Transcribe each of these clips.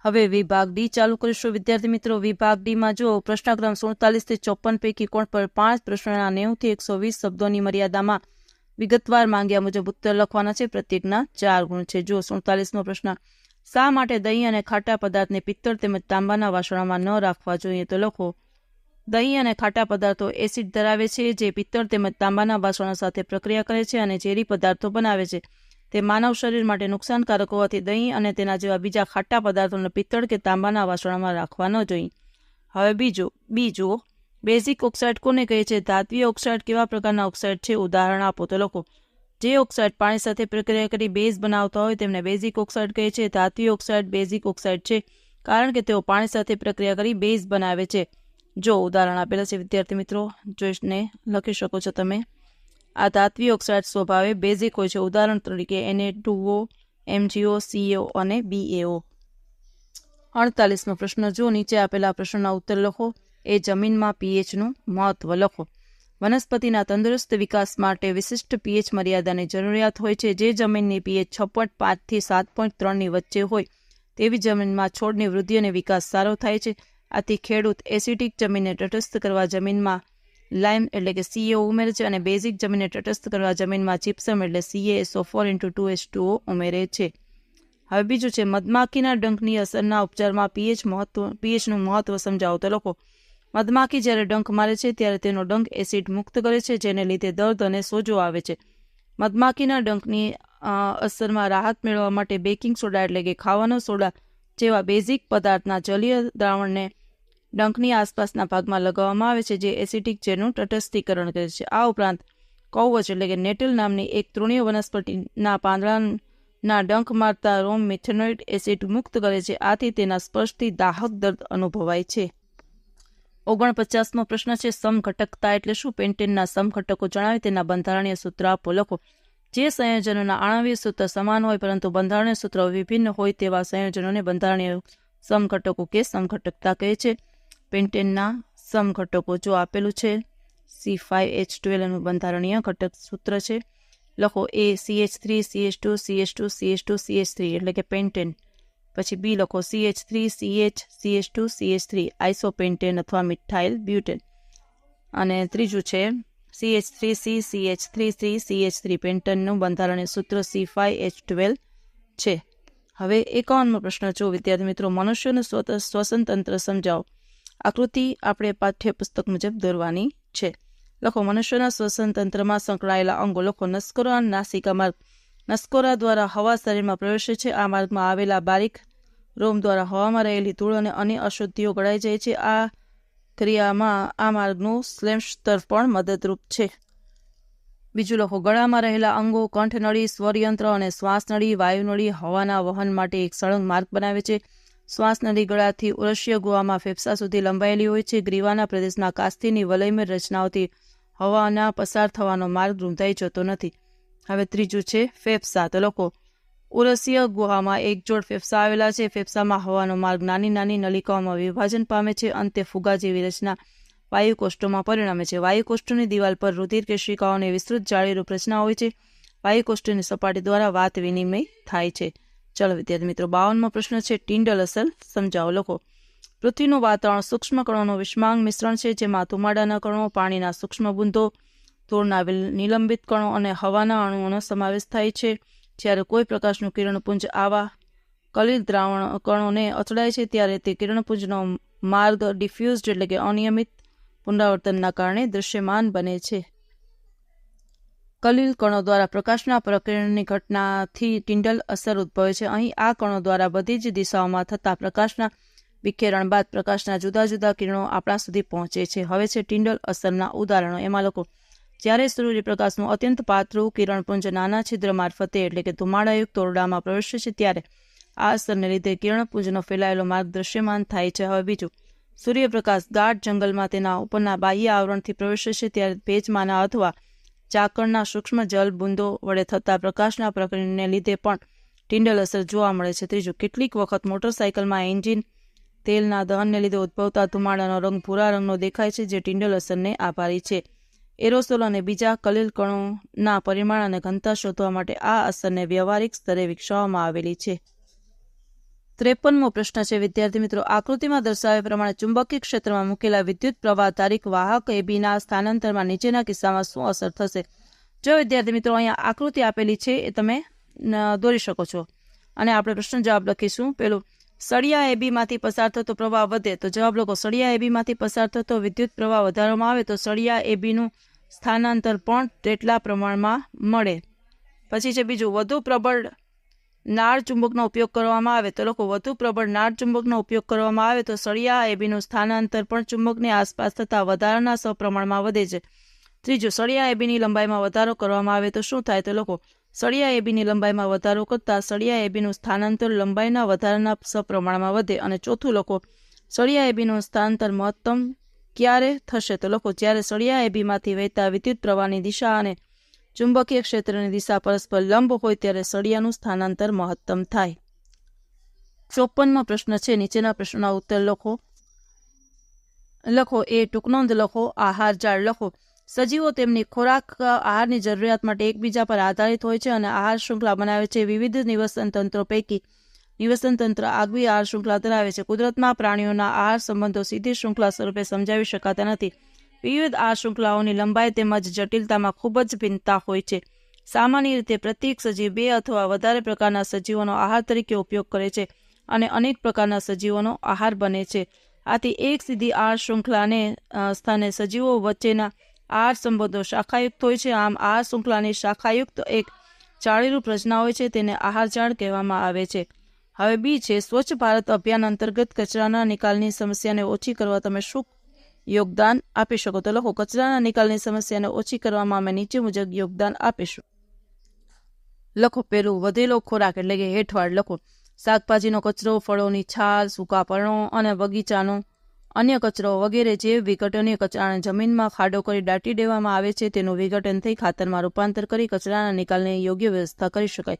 હવે વિભાગ ડી ચાલુ કરીશું વિદ્યાર્થી મિત્રો। વિભાગ ડીમાં જો પ્રશ્નક્રમ 47 થી 54 પૈકી કોણ પર 5 પ્રશ્નોના 90 થી 120 શબ્દોની મર્યાદામાં વિગતવાર માંગ્યા મુજબ ઉત્તર લખવાના છે। પ્રત્યેકના 4 ગુણ છે। જો 47મો પ્રશ્ન, શા માટે દહીં અને ખાટા પદાર્થને પિત્તળ તેમજ તાંબાના વાસણોમાં ન રાખવા જોઈએ? તો લખો, દહીં અને ખાટા પદાર્થો એસિડ ધરાવે છે જે પિત્તળ તેમજ તાંબાના વાસણો સાથે પ્રક્રિયા કરે છે અને ઝેરી પદાર્થો બનાવે છે। તે માનવ શરીર માટે નુકસાનકારક હોવાથી દહીં અને તેના જેવા બીજા ખાટા પદાર્થોને પિત્તળ કે તાંબાના વાસણોમાં રાખવા ન જોઈએ। હવે બીજું બેઝિક ઓક્સાઇડ કોને કહે છે? ધાત્વીય ઓક્સાઇડ કેવા પ્રકારના ઓક્સાઇડ છે? ઉદાહરણ આપો। તો લખો, જે ઓક્સાઇડ પાણી સાથે પ્રક્રિયા કરી બેઝ બનાવતા હોય તેમને બેઝિક ઓક્સાઇડ કહે છે। ધાત્વીય ઓક્સાઇડ બેઝિક ઓક્સાઇડ છે કારણ કે તેઓ પાણી સાથે પ્રક્રિયા કરી બેઝ બનાવે છે। જો ઉદાહરણ આપેલા છે વિદ્યાર્થી મિત્રો, જોઈને લખી શકો છો તમે। આ ધાત્વીય ઓક્સાઇડ સ્વભાવે બેઝિક હોય છે। ઉદાહરણ તરીકે Na2O, MgO, CO અને BaO। 48મો પ્રશ્ન, જો નીચે આપેલા પ્રશ્નના ઉત્તર લખો। એ જમીનમાં પીએચનું મહત્વ લખો। વનસ્પતિના તંદુરસ્ત વિકાસ માટે વિશિષ્ટ પીએચ મર્યાદાની જરૂરિયાત હોય છે। જે જમીનની પીએચ 6.5 થી 7.3ની વચ્ચે હોય તેવી જમીનમાં છોડની વૃદ્ધિ અને વિકાસ સારો થાય છે। આથી ખેડૂત એસિડિક જમીનને તટસ્થ કરવા જમીનમાં લાઇમ એટલે કે CO ઉમેરે છે અને બેઝિક જમીનને તટસ્થ કરવા જમીનમાં જીપ્સમ એટલે CaSO4 ઉમેરે છે। હવે બીજું છે, મધમાખીના ડંખની અસરના ઉપચારમાં પીએચનું મહત્વ સમજાવો। તો લખો, મધમાખી જ્યારે ડંખ મારે છે ત્યારે તેનો ડંખ એસિડ મુક્ત કરે છે જેને લીધે દર્દ અને સોજો આવે છે। મધમાખીના ડંખની અસરમાં રાહત મેળવવા માટે બેકિંગ સોડા એટલે કે ખાવાનો સોડા જેવા બેઝિક પદાર્થના જલીય દ્રાવણને ડંખની આસપાસના ભાગમાં લગાવવામાં આવે છે જે એસિડિક ઝેરનું તટસ્થીકરણ કરે છે। આ ઉપરાંત કવચ એટલે કે નેટલ નામની એક તૃણીય વનસ્પતિના પાંદડાના ડંખ મારતા રોમ મિથેનોઇક એસિડ મુક્ત કરે છે। આથી તેના સ્પર્શથી દાહક દર્દ અનુભવાય છે। 49મો પ્રશ્ન છે, સમઘટકતા એટલે શું? પેન્ટેનના સમઘટકો જણાવી તેના બંધારણીય સૂત્ર આપો। લખો, જે સંયોજનોના આણ્વિય સૂત્ર સમાન હોય પરંતુ બંધારણીય સૂત્ર વિભિન્ન હોય તેવા સંયોજનોને બંધારણીય સમઘટકો કે સમઘટકતા કહે છે। પેન્ટેનના સમઘટકો જો આપેલું છે C5H12 એનું બંધારણીય ઘટક સૂત્ર છે। લખો, A CH3 CH2 CH2 CH2 CH3 એટલે કે પેન્ટેન। પછી બી લખો, CH3 CH CH2 CH3 આઇસોપેન્ટેન અથવા મિથાઇલ બ્યુટેન। અને ત્રીજું છે CH3C CH3C CH3 પેન્ટેનનું બંધારણીય સૂત્ર C5H12 છે। હવે 51મો પ્રશ્ન જો વિદ્યાર્થી મિત્રો, મનુષ્યનું શ્વસન તંત્ર સમજાવો। આકૃતિ આપણે પાઠ્યપુસ્તક મુજબ દોરવાની છે। લખો, મનુષ્યના શ્વસન તંત્રમાં સંકળાયેલા અંગો લખો। નસકોરા નાસિકા માર્ગ, નસકોરા દ્વારા હવા શરીરમાં પ્રવેશે છે। આ માર્ગમાં આવેલા બારીક રોમ દ્વારા હવામાં રહેલી ધૂળ અને અન્ય અશુદ્ધિઓ ગળાઈ જાય છે। આ ક્રિયામાં આ માર્ગનું શ્લેષ સ્તર પણ મદદરૂપ છે। બીજું લખો, ગળામાં રહેલા અંગો કંઠનળી, સ્વરયંત્ર અને શ્વાસનળી, વાયુનળી હવાના વહન માટે એક સળંગ માર્ગ બનાવે છે। શ્વાસનળી ગળાથી ઉરસ્ય ગુહામાં ફેફસા સુધી લંબાયેલી હોય છે। ગ્રીવાના પ્રદેશમાં કાસ્થીની વલયમય રચનાઓથી હવાના પસાર થવાનો માર્ગ રૂંધાઈ જતો નથી। હવે ત્રીજું છે ફેફસા। તો લખો, ઉરસ્ય ગુહામાં એક જોડ ફેફસા આવેલા છે। ફેફસામાં હવાનો માર્ગ નાની નાની નલિકાઓમાં વિભાજન પામે છે। અંતે ફુગા જેવી રચના વાયુકોષ્ઠોમાં પરિણમે છે। વાયુકોષ્ઠોની દિવાલ પર રુધિર કેશિકાઓની વિસ્તૃત જાળીરૂપ રચના હોય છે। વાયુકોષ્ઠોની સપાટી દ્વારા વાત વિનિમય થાય છે। ચલો વિદ્યાર્થી મિત્રો, 52મો પ્રશ્ન છે, ટિન્ડલ અસર સમજાવો। લખો, પૃથ્વીનું વાતાવરણ સૂક્ષ્મ કણોનું વિષમાંગ મિશ્રણ છે જેમાં ધુમાડાના કણો, પાણીના સૂક્ષ્મ બુંદો, ધૂળના નિલંબિત કણો અને હવાના અણુઓનો સમાવેશ થાય છે। જ્યારે કોઈ પ્રકાશનું કિરણપુંજ આવા કલિલ દ્રાવણ કણોને અથડાય છે ત્યારે તે કિરણપુંજનો માર્ગ ડિફ્યુઝડ એટલે કે અનિયમિત પુનરાવર્તનના કારણે દૃશ્યમાન બને છે। કલિલ કણો દ્વારા પ્રકાશના પ્રકિરણની ઘટનાથી ટિન્ડલ અસર ઉદ્ભવે છે। અહીં આ કણો દ્વારા બધી જ દિશાઓમાં થતા પ્રકાશના વિખેરણ બાદ પ્રકાશના જુદા જુદા કિરણો આપણા સુધી પહોંચે છે। હવે છે ટિન્ડલ અસરના ઉદાહરણો। એમાં લખો, જ્યારે સૂર્યપ્રકાશનું અત્યંત પાતળું કિરણપુંજ નાના છિદ્ર મારફતે એટલે કે ધુમાડાયુક્ત ઓરડામાં પ્રવેશે છે ત્યારે આ અસરને લીધે કિરણપુંજનો ફેલાયેલો માર્ગ દૃશ્યમાન થાય છે। હવે બીજું, સૂર્યપ્રકાશ ગાઢ જંગલમાં તેના ઉપરના બાહ્ય આવરણથી પ્રવેશે છે ત્યારે ભેજમાંના અથવા ઝાકળના સૂક્ષ્મ જલ બુંદો વડે થતા પ્રકાશના પ્રકિરણને લીધે પણ ટિન્ડલ અસર જોવા મળે છે। ત્રીજું, કેટલીક વખત મોટરસાયકલમાં એન્જિન તેલના દહનને લીધે ઉદ્ભવતા ધુમાડાનો રંગ ભૂરા રંગનો દેખાય છે જે ટિન્ડલ અસરને આભારી છે। એરોસોલ અને બીજા કલિલ કણોના પરિમાણ અને ઘનતા શોધવા માટે આ અસરને વ્યવહારિક સ્તરે વિકસાવવામાં આવેલી છે। 53મો પ્રશ્ન છે વિદ્યાર્થી મિત્રો, આકૃતિમાં દર્શાવ્યા પ્રમાણે ચુંબકીય ક્ષેત્રમાં મૂકેલા વિદ્યુત પ્રવાહ તારીખ વાહક એબીના સ્થાનાંતરમાં નીચેના કિસ્સામાં શું અસર થશે? જો વિદ્યાર્થી મિત્રો અહીંયા આકૃતિ આપેલી છે એ તમે દોરી શકો છો અને આપણે પ્રશ્ન જવાબ લખીશું. પેલું, સળિયા એબીમાંથી પસાર થતો પ્રવાહ વધે તો જવાબ લખો સળિયા એબીમાંથી પસાર થતો વિદ્યુત પ્રવાહ વધારવામાં આવે તો સળિયા એબીનું સ્થાનાંતર પણ તેટલા પ્રમાણમાં મળે. પછી છે બીજું, વધુ પ્રબળ નાળ ચુંબકનો ઉપયોગ કરવામાં આવે તો લોકો વધુ પ્રબળ નાળ ચુંબકનો ઉપયોગ કરવામાં આવે તો સળિયા એબીનું સ્થાનાંતર પણ ચુંબકની આસપાસ થતા વધારાના સપ્રમાણમાં વધે છે. ત્રીજું, સળિયા એબીની લંબાઈમાં વધારો કરવામાં આવે તો શું થાય? તો લોકો સળિયા એબીની લંબાઈમાં વધારો કરતા સળિયા એબીનું સ્થાનાંતર લંબાઈના વધારાના સપ્રમાણમાં વધે. અને ચોથું, લોકો સળિયા એબીનું સ્થાનાંતર મહત્તમ ક્યારે થશે? તો લોકો જ્યારે સળિયા એબીમાંથી વહેતા વિદ્યુત પ્રવાહની દિશા અને ચુંબકીય ક્ષેત્રની દિશા પરસ્પર લંબ હોય ત્યારે સળિયાનું સ્થાનાંતર મહત્તમ થાય. 54મો પ્રશ્ન છે, નીચેના પ્રશ્નોના ઉત્તર લખો. એ ટૂંકનોંધ લખો. આહાર જાળ લખો. સજીવો તેમની ખોરાક આહારની જરૂરિયાત માટે એકબીજા પર આધારિત હોય છે અને આહાર શૃંખલા બનાવે છે. વિવિધ નિવસન તંત્રો પૈકી નિવસન તંત્ર આગવી આહાર શૃંખલા ધરાવે છે. કુદરતમાં પ્રાણીઓના આહાર સંબંધો સીધી શૃંખલા સ્વરૂપે સમજાવી શકાતા નથી. વિવિધ આહાર શૃંખલાઓની લંબાઈ તેમજ જટિલતામાં ખૂબ જ ભિન્નતા હોય છે. સામાન્ય રીતે પ્રત્યેક સજીવ 2 અથવા વધારે પ્રકારના સજીવોનો આહાર તરીકે ઉપયોગ કરે છે અને અનેક પ્રકારના સજીવોનો આહાર બને છે. આથી એક સીધી આહાર શૃંખલાને સ્થાને સજીવો વચ્ચેના આહાર સંબંધો શાખાયુક્ત હોય છે. આમ આહાર શૃંખલાની શાખાયુક્ત એક જાળીરૂપ રચના હોય છે તેને આહાર જાળ કહેવામાં આવે છે. હવે બી છે, સ્વચ્છ ભારત અભિયાન અંતર્ગત કચરાના નિકાલની સમસ્યાને ઓછી કરવા તમે શું યોગદાન આપી શકો? તો લખો કચરાના નિકાલની સમસ્યાને ઓછી કરવામાં અમે નીચે મુજબ યોગદાન આપીશું. લખો પેલું, વધેલો ખોરાક એટલે કે હેઠવાડ લખો. શાકભાજીનો કચરો, ફળોની છાલ, સૂકા પર્ણો અને બગીચાનો અન્ય કચરો વગેરે જે વિઘટનીય કચરાને જમીનમાં ખાડો કરી દાટી દેવામાં આવે છે તેનું વિઘટન થઈ ખાતરમાં રૂપાંતર કરી કચરાના નિકાલની યોગ્ય વ્યવસ્થા કરી શકાય.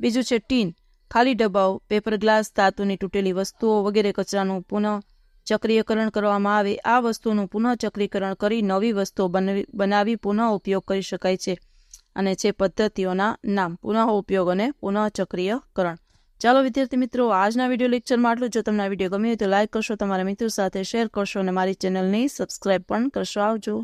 બીજું છે ટીન, ખાલી ડબ્બાઓ, પેપર ગ્લાસ, ધાતુની તૂટેલી વસ્તુઓ વગેરે કચરાનું પુનઃ ચક્રીયકરણ કરવામાં આવે. આ વસ્તુનું પુનઃ ચક્રીકરણ કરી નવી વસ્તુઓ બનાવી પુનઃ ઉપયોગ કરી શકાય છે. અને છે પદ્ધતિઓના નામ, પુનઃ ઉપયોગ અને પુનઃ ચક્રીયકરણ. ચાલો વિદ્યાર્થી મિત્રો, આજના વિડીયો લેક્ચરમાં આટલું. જો તમને આ વિડીયો ગમ્યો હોય તો લાઇક કરશો, તમારા મિત્રો સાથે શેર કરશો અને મારી ચેનલને સબસ્ક્રાઇબ પણ કરશો. આવજો.